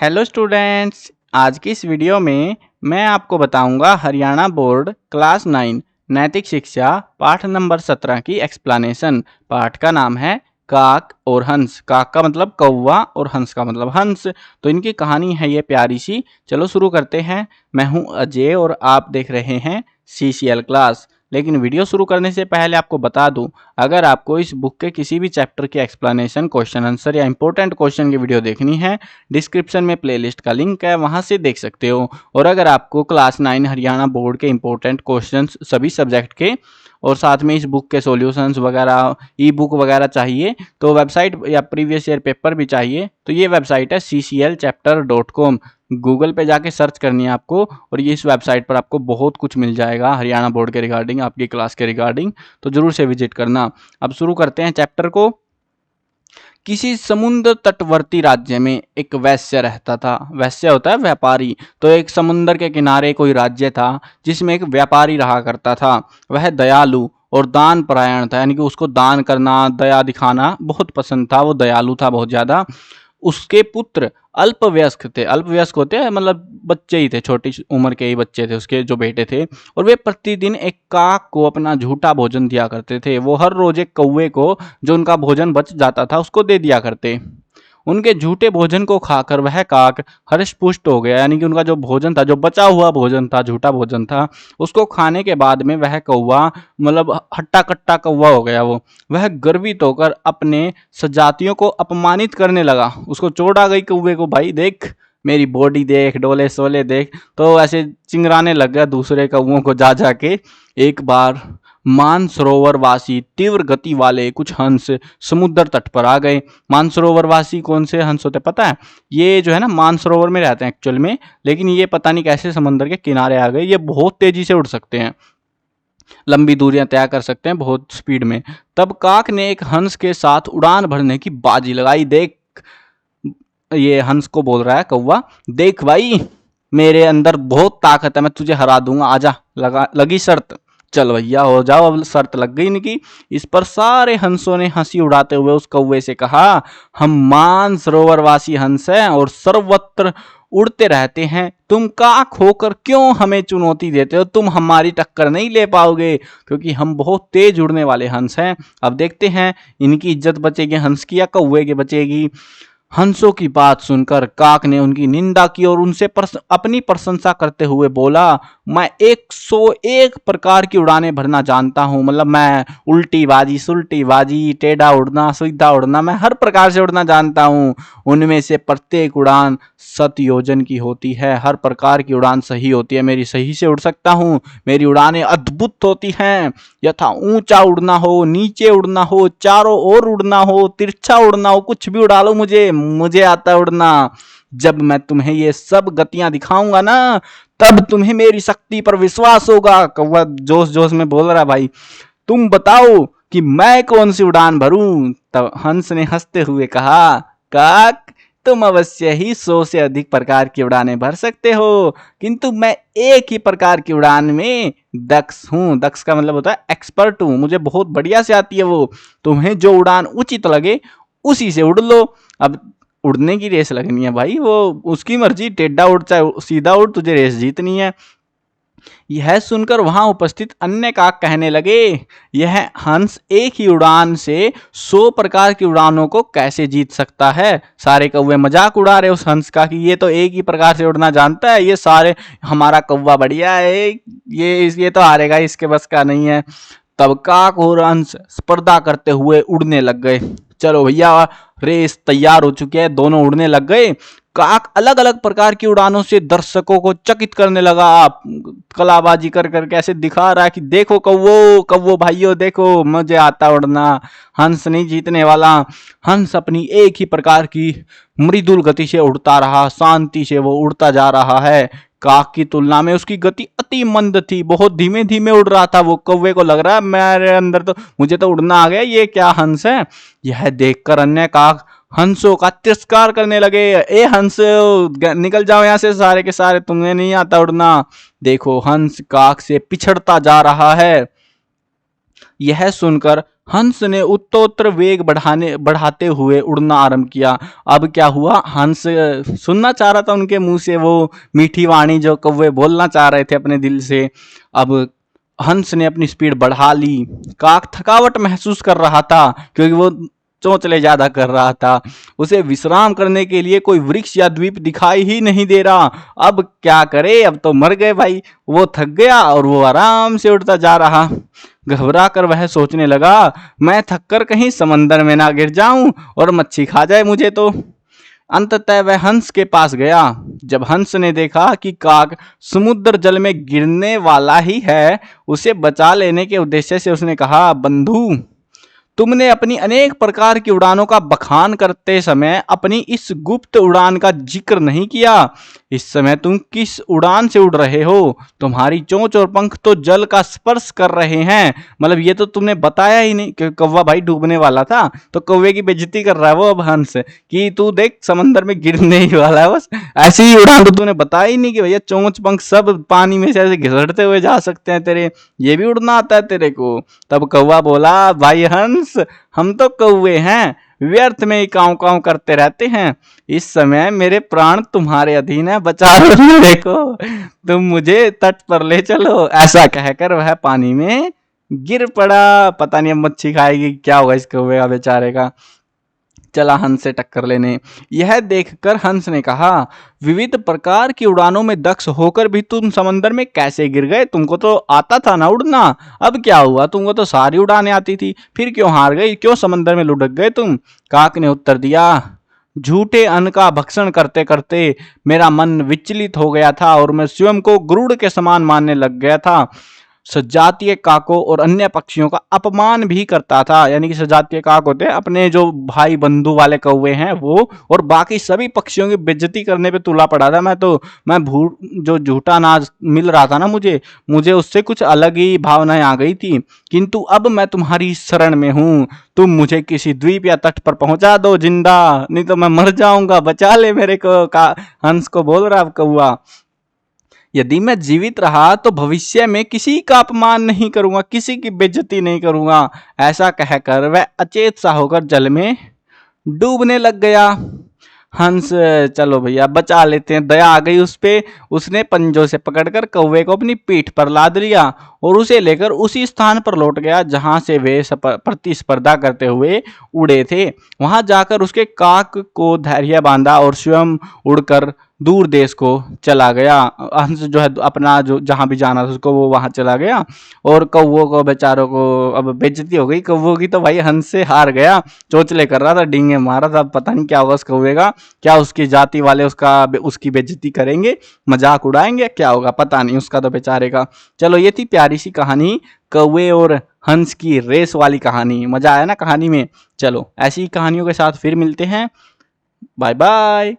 Hello students, आज की इस वीडियो में मैं आपको बताऊंगा हरियाणा बोर्ड क्लास 9 नैतिक शिक्षा पाठ नंबर 17 की एक्सप्लेनेशन। पाठ का नाम है काक और हंस। काक का मतलब कौवा और हंस का मतलब हंस। तो इनकी कहानी है ये प्यारी सी। चलो शुरू करते हैं। मैं हूं अजय और आप देख रहे हैं CCL क्लास। लेकिन वीडियो शुरू करने से पहले आपको बता दूं, अगर आपको इस बुक के किसी भी चैप्टर की एक्सप्लेनेशन, क्वेश्चन आंसर या इंपॉर्टेंट क्वेश्चन की वीडियो देखनी है, डिस्क्रिप्शन में प्लेलिस्ट का लिंक है, वहां से देख सकते हो। और अगर आपको क्लास 9 हरियाणा बोर्ड के इंपॉर्टेंट क्वेश्चंस सभी सब्जेक्ट के और साथ में इस बुक के सॉल्यूशंस वगैरह, ई बुक वगैरह चाहिए, तो वेबसाइट या प्रीवियस ईयर पेपर भी चाहिए, तो ये वेबसाइट है cclchapter.com। गूगल पे जाके सर्च करनी है आपको और ये इस वेबसाइट पर आपको बहुत कुछ मिल जाएगा हरियाणा बोर्ड के रिगार्डिंग, आपकी क्लास के रिगार्डिंग। तो जरूर से विजिट करना। अब शुरू करते हैं चैप्टर को। किसी समुद्र तटवर्ती राज्य में एक वैश्य रहता था। वैश्य होता है व्यापारी। तो एक समुद्र के किनारे कोई राज्य था जिसमें एक व्यापारी रहा करता था। वह दयालु और दान परायण था, यानी कि उसको दान करना, दया दिखाना बहुत पसंद था। वो दयालु था बहुत ज्यादा। उसके पुत्र अल्पवयस्क थे। अल्पवयस्क होते हैं मतलब बच्चे ही थे, छोटी उम्र के ही बच्चे थे उसके जो बेटे थे। और वे प्रतिदिन एक काक को अपना झूठा भोजन दिया करते थे। वो हर रोज एक कौवे को, जो उनका भोजन बच जाता था, उसको दे दिया करते। उनके झूठे भोजन को खाकर वह काक हर्ष पुष्ट हो गया, यानी कि उनका जो भोजन था, जो बचा हुआ भोजन था, झूठा भोजन था, उसको खाने के बाद में वह कौवा मतलब हट्टा कट्टा कौवा हो गया। वह गर्वित होकर अपने सजातियों को अपमानित करने लगा। उसको चोट आ गई कौवे को, भाई देख मेरी बॉडी देख, डोले सोले देख। तो ऐसे चिंगराने लग गया दूसरे कौवों को जा जाके। एक बार मानसरोवरवासी तीव्र गति वाले कुछ हंस समुद्र तट पर आ गए। मानसरोवरवासी कौन से हंस होते पता है? ये जो है ना मानसरोवर में रहते हैं एक्चुअल में, लेकिन ये पता नहीं कैसे समुद्र के किनारे आ गए। ये बहुत तेजी से उड़ सकते हैं, लंबी दूरियां तय कर सकते हैं बहुत स्पीड में। तब काक ने एक हंस के साथ उड़ान भरने की बाजी लगाई। देख, ये हंस को बोल रहा है कौवा, देख भाई मेरे अंदर बहुत ताकत है, मैं तुझे हरा दूंगा, आजा, लगी शर्त। चल भैया हो जाओ। अब शर्त लग गई इनकी। इस पर सारे हंसों ने हंसी उड़ाते हुए उस कौवे से कहा, हम मानसरोवरवासी हंस हैं और सर्वत्र उड़ते रहते हैं। तुम काक होकर क्यों हमें चुनौती देते हो? तुम हमारी टक्कर नहीं ले पाओगे, क्योंकि हम बहुत तेज उड़ने वाले हंस हैं। अब देखते हैं इनकी इज्जत बचेगी हंस की या कौवे की बचेगी। हंसों की बात सुनकर काक ने उनकी निंदा की और उनसे अपनी प्रशंसा करते हुए बोला, मैं 101 प्रकार की उड़ानें भरना जानता हूँ। मतलब मैं उल्टी बाजी, सुल्टी बाजी, टेढ़ा उड़ना, सीधा उड़ना, मैं हर प्रकार से उड़ना जानता हूँ। उनमें से प्रत्येक उड़ान 7 योजन की होती है। हर प्रकार की उड़ान सही होती है, मेरी सही से उड़ सकता हूँ। मेरी उड़ानें अद्भुत होती हैं। यथा ऊंचा उड़ना हो, नीचे उड़ना हो, चारों ओर उड़ना हो, तिरछा उड़ना हो, कुछ भी उड़ा लो, मुझे आता है उड़ना। जब मैं तुम्हें ये सब गतियां दिखाऊंगा ना, तब तुम्हें मेरी शक्ति पर विश्वास होगा। कौवा जोश जोश में बोल रहा, भाई तुम बताओ कि मैं कौन सी उड़ान भरूं? तब हंस ने हंसते हुए कहा, काक तुम अवश्य ही 100 से अधिक प्रकार की उड़ानें भर सकते हो, किंतु मैं एक ही प्रकार की उड़ान में दक्ष हूँ। दक्ष का मतलब होता है एक्सपर्ट हूँ, मुझे बहुत बढ़िया से आती है वो। तुम्हें जो उड़ान उचित लगे उसी से उड़ लो। अब उड़ने की रेस लगनी है भाई, वो उसकी मर्जी, टेढ़ा उड़ चाहे सीधा उड़, तुझे रेस जीतनी है। यह सुनकर वहां उपस्थित अन्य काक कहने लगे, यह हंस एक ही उड़ान से 100 प्रकार की उड़ानों को कैसे जीत सकता है? सारे कौवे मजाक उड़ा रहे उस हंस का कि ये तो एक ही प्रकार से उड़ना जानता है, ये सारे, हमारा कौवा बढ़िया है, ये तो हारेगा, इसके बस का नहीं है। तब काक और हंस स्पर्धा करते हुए उड़ने लग गए। चलो भैया, रेस तैयार हो चुकी है, दोनों उड़ने लग गए। काक अलग अलग प्रकार की उड़ानों से दर्शकों को चकित करने लगा। आप कलाबाजी कर करके ऐसे दिखा रहा है कि देखो कौवो, कौवो भाइयों देखो, मुझे आता उड़ना, हंस नहीं जीतने वाला। हंस अपनी एक ही प्रकार की मृदुल गति से उड़ता रहा, शांति से वो उड़ता जा रहा है। काक की तुलना में उसकी गति अति मंद थी, बहुत धीमे धीमे उड़ रहा था। वो कौवे को लग रहा है मेरे अंदर तो, मुझे तो उड़ना आ गया, ये क्या हंस है? यह देखकर अन्य काक हंसों का तिरस्कार करने लगे। ए हंस, निकल जाओ यहाँ से सारे के सारे, तुम्हें नहीं आता उड़ना। देखो हंस काक से पिछड़ता जा रहा है। यह सुनकर हंस ने उत्तरोत्तर वेग बढ़ाते हुए उड़ना आरंभ किया। अब क्या हुआ, हंस सुनना चाह रहा था उनके मुंह से वो मीठी वाणी जो कौवे बोलना चाह रहे थे अपने दिल से। अब हंस ने अपनी स्पीड बढ़ा ली। काक थकावट महसूस कर रहा था क्योंकि वो चौंचले ज्यादा कर रहा था। उसे विश्राम करने के लिए कोई वृक्ष या द्वीप दिखाई ही नहीं दे रहा। अब क्या करे, अब तो मर गए भाई। वो थक गया और वो आराम से उड़ता जा रहा। घबरा कर वह सोचने लगा, मैं थक कर कहीं समंदर में ना गिर जाऊं और मच्छी खा जाए मुझे तो। अंततः वह हंस के पास गया। जब हंस ने देखा कि काक समुद्र जल में गिरने वाला ही है, उसे बचा लेने के उद्देश्य से उसने कहा, बंधु, तुमने अपनी अनेक प्रकार की उड़ानों का बखान करते समय अपनी इस गुप्त उड़ान का जिक्र नहीं किया। इस समय तुम किस उड़ान से उड़ रहे हो? तुम्हारी चोंच और पंख तो जल का स्पर्श कर रहे हैं। मतलब ये तो तुमने बताया ही नहीं कि कौवा भाई डूबने वाला था, तो कौवे की बेइज्जती कर रहा है वो अब हंस कि तू देख समंदर में गिरने ही वाला है। बस ऐसी ही उड़ान तो तूने बताया ही नहीं कि भैया चोंच पंख सब पानी में से ऐसे घिसटते हुए जा सकते हैं तेरे, ये भी उड़ना आता है तेरे को? तब कौवा बोला, भाई हंस, हम तो कौवे हैं, व्यर्थ में ही काव काव करते रहते हैं। इस समय मेरे प्राण तुम्हारे अधीन है, बचा लो मेरे को, तुम मुझे तट पर ले चलो। ऐसा कहकर वह पानी में गिर पड़ा। पता नहीं अब मच्छी खाएगी क्या होगा इस कौवे का बेचारे का। चला हंस से टक्कर लेने। यह देखकर हंस ने कहा, विविध प्रकार की उड़ानों में दक्ष होकर भी तुम समंदर में कैसे गिर गए? तुमको तो आता था ना उड़ना, अब क्या हुआ? तुमको तो सारी उड़ानें आती थी, फिर क्यों हार गई? क्यों समंदर में लुढ़क गए तुम? काक ने उत्तर दिया, झूठे अन्न का भक्षण करते करते मेरा मन विचलित हो गया था और मैं स्वयं को गरुड़ के समान मानने लग गया था। सजातीय काकों और अन्य पक्षियों का अपमान भी करता था। यानी कि सजातीय काक होते हैं अपने जो भाई बंधु वाले कौवे हैं वो, और बाकी सभी पक्षियों की बेइज्जती करने पे तुला पड़ा था। मैं जो झूठा अनाज मिल रहा था ना मुझे उससे कुछ अलग ही भावनाएं आ गई थी। किंतु अब मैं तुम्हारी शरण में हूँ, तुम मुझे किसी द्वीप या तट पर पहुंचा दो जिंदा, नहीं तो मैं मर जाऊंगा, बचा ले मेरे को। हंस को बोल रहा कौवा, यदि मैं जीवित रहा तो भविष्य में किसी का अपमान नहीं करूंगा, किसी की बेइज्जती नहीं करूंगा। ऐसा कहकर वह अचेत सा होकर जल में डूबने लग गया। हंस, चलो भैया बचा लेते हैं, दया आ गई उस पे। उसने पंजों से पकड़कर कौवे को अपनी पीठ पर लाद लिया और उसे लेकर उसी स्थान पर लौट गया जहां से वे प्रतिस्पर्धा करते हुए उड़े थे। वहां जाकर उसके काक को धैर्य बांधा और स्वयं उड़कर दूर देश को चला गया। हंस जो है अपना जो जहां भी जाना था उसको वो वहां चला गया और कौवों को बेचारों को अब बेइज्जती हो गई। कौवों की तो भाई हंस से हार गया, चोंचले कर रहा था, डींगे मारा था। पता नहीं क्या होगा उस कौवे का, क्या उसकी जाति वाले उसकी बेइज्जती करेंगे, मजाक उड़ाएंगे, क्या होगा पता नहीं उसका तो बेचारे का। चलो ये थी प्यारी सी कहानी, कौवे और हंस की रेस वाली कहानी। मजा आया ना कहानी में? चलो ऐसी कहानियों के साथ फिर मिलते हैं। Bye bye.